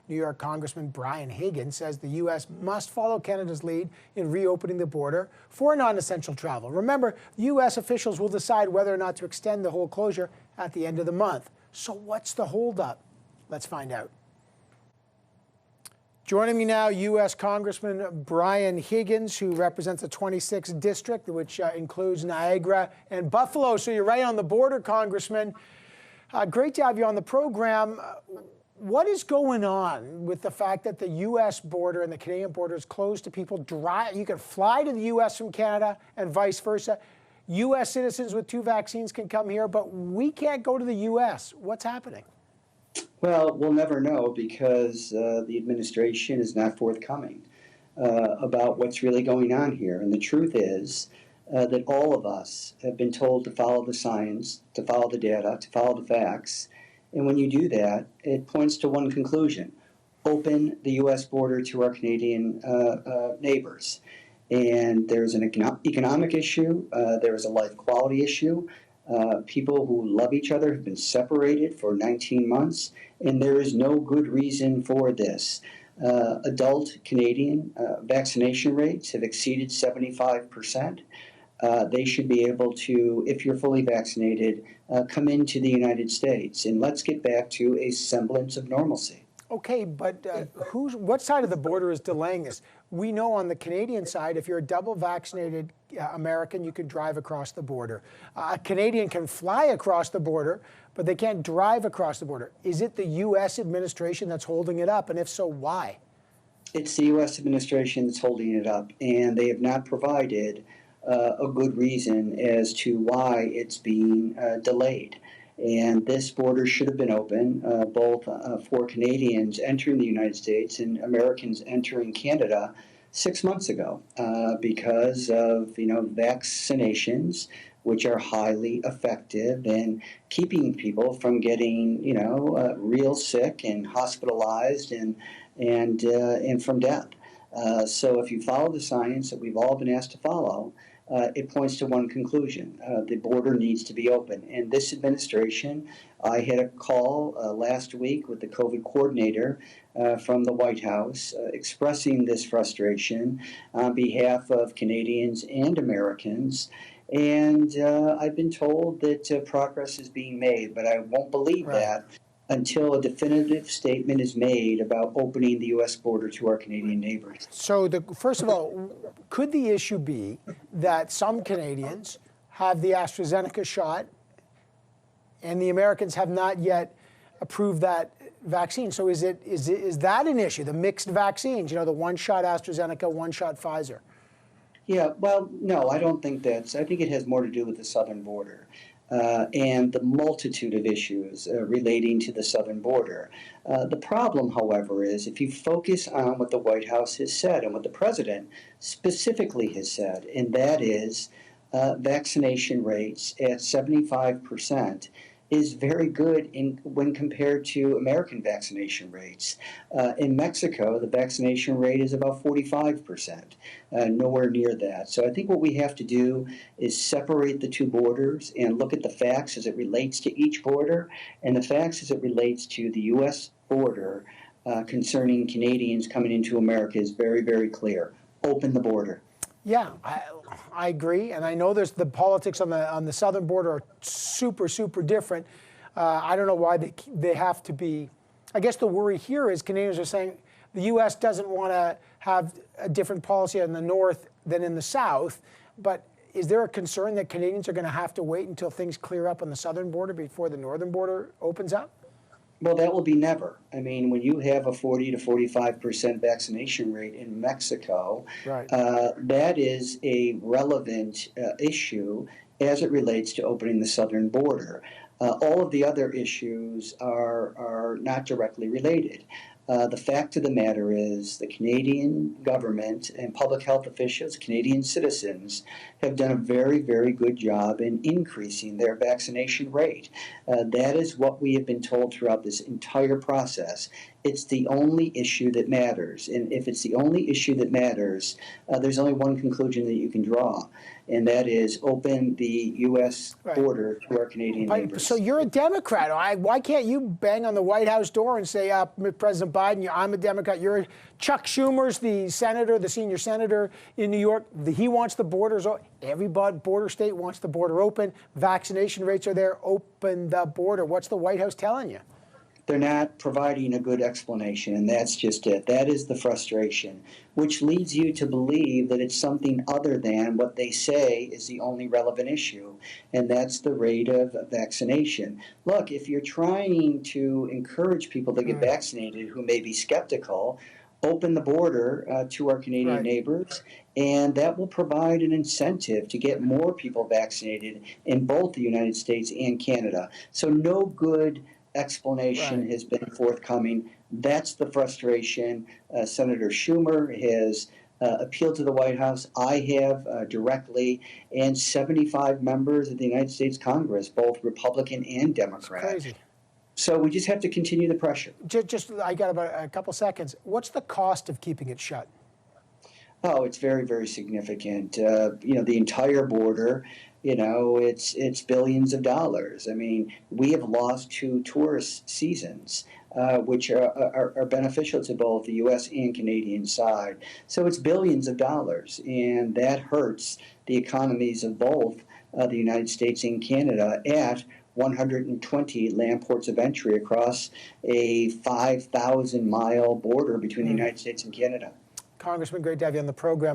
New York Congressman Brian Higgins says the U.S. must follow Canada's lead in reopening the border for non-essential travel. Remember, U.S. officials will decide whether or not to extend the whole closure at the end of the month. So what's the holdup? Let's find out. Joining me now, U.S. Congressman Brian Higgins, who represents the 26th district, which includes Niagara and Buffalo. So you're right on the border, Congressman. Great to have you on the program. What is going on with the fact that the U.S. border and the Canadian border is closed to people? You can fly to the U.S. from Canada and vice versa. U.S. citizens with 2 vaccines can come here, but we can't go to the U.S. What's happening? Well, we'll never know because the administration is not forthcoming about what's really going on here. And the truth is that all of us have been told to follow the science, to follow the data, to follow the facts. And when you do that, it points to one conclusion: open the U.S. border to our Canadian neighbors. And there's an economic issue, there's a life quality issue. People who love each other have been separated for 19 months, and there is no good reason for this. Adult Canadian vaccination rates have exceeded 75%. They should be able to, if you're fully vaccinated, come into the United States. And let's get back to a semblance of normalcy. Okay, but what side of the border is delaying this? We know on the Canadian side, if you're a double vaccinated American, you can drive across the border. A Canadian can fly across the border, but they can't drive across the border. Is it the U.S. administration that's holding it up? And if so, why? It's the U.S. administration that's holding it up, and they have not provided a good reason as to why it's being delayed. And this border should have been open, both for Canadians entering the United States and Americans entering Canada 6 months ago, because of vaccinations, which are highly effective in keeping people from getting real sick and hospitalized and from death. So if you follow the science that we've all been asked to follow, it points to one conclusion: the border needs to be open. And this administration, I had a call last week with the COVID coordinator from the White House expressing this frustration on behalf of Canadians and Americans. And I've been told that progress is being made, but I won't believe that until a definitive statement is made about opening the U.S. border to our Canadian neighbors. So, first of all, could the issue be that some Canadians have the AstraZeneca shot and the Americans have not yet approved that vaccine? So is that an issue, the mixed vaccines, the one-shot AstraZeneca, one-shot Pfizer? Yeah, well, no, I don't think that's. I think it has more to do with the southern border. And the multitude of issues relating to the southern border. The problem, however, is if you focus on what the White House has said and what the president specifically has said, and that is vaccination rates at 75% is very good when compared to American vaccination rates. In Mexico, the vaccination rate is about 45%, nowhere near that. So I think what we have to do is separate the two borders and look at the facts as it relates to each border, and the facts as it relates to the U.S. border concerning Canadians coming into America is very, very clear. Open the border. Yeah, I agree, and I know there's the politics on the southern border are super, super different. I don't know why they have to be. I guess the worry here is Canadians are saying the U.S. doesn't want to have a different policy in the north than in the south, but is there a concern that Canadians are going to have to wait until things clear up on the southern border before the northern border opens up? Well, that will be never. I mean, when you have a 40 to 45% vaccination rate in Mexico, right. That is a relevant issue as it relates to opening the southern border. All of the other issues are not directly related. The fact of the matter is the Canadian government and public health officials, Canadian citizens, have done a very, very good job in increasing their vaccination rate. That is what we have been told throughout this entire process. It's the only issue that matters. And if it's the only issue that matters, there's only one conclusion that you can draw, and that is open the U.S. border to our Canadian neighbors. So you're a Democrat. Why can't you bang on the White House door and say, President Biden, I'm a Democrat. You're Chuck Schumer's the senator, the senior senator in New York. He wants the borders. Every border state wants the border open. Vaccination rates are there. Open the border. What's the White House telling you? They're not providing a good explanation, and that's just it. That is the frustration, which leads you to believe that it's something other than what they say is the only relevant issue, and that's the rate of vaccination. Look, if you're trying to encourage people to get vaccinated who may be skeptical, open the border to our Canadian neighbors, and that will provide an incentive to get more people vaccinated in both the United States and Canada. So no good explanation has been forthcoming. That's the frustration. Senator Schumer has appealed to the White House. I have directly, and 75 members of the United States Congress, both Republican and Democrat. That's crazy. So we just have to continue the pressure. I got about a couple seconds. What's the cost of keeping it shut? Oh, it's very, very significant. The entire border, it's billions of dollars. I mean, we have lost 2 tourist seasons, which are beneficial to both the U.S. and Canadian side. So it's billions of dollars, and that hurts the economies of both the United States and Canada at 120 land ports of entry across a 5,000-mile border between the United States and Canada. Congressman, great to have you on the program.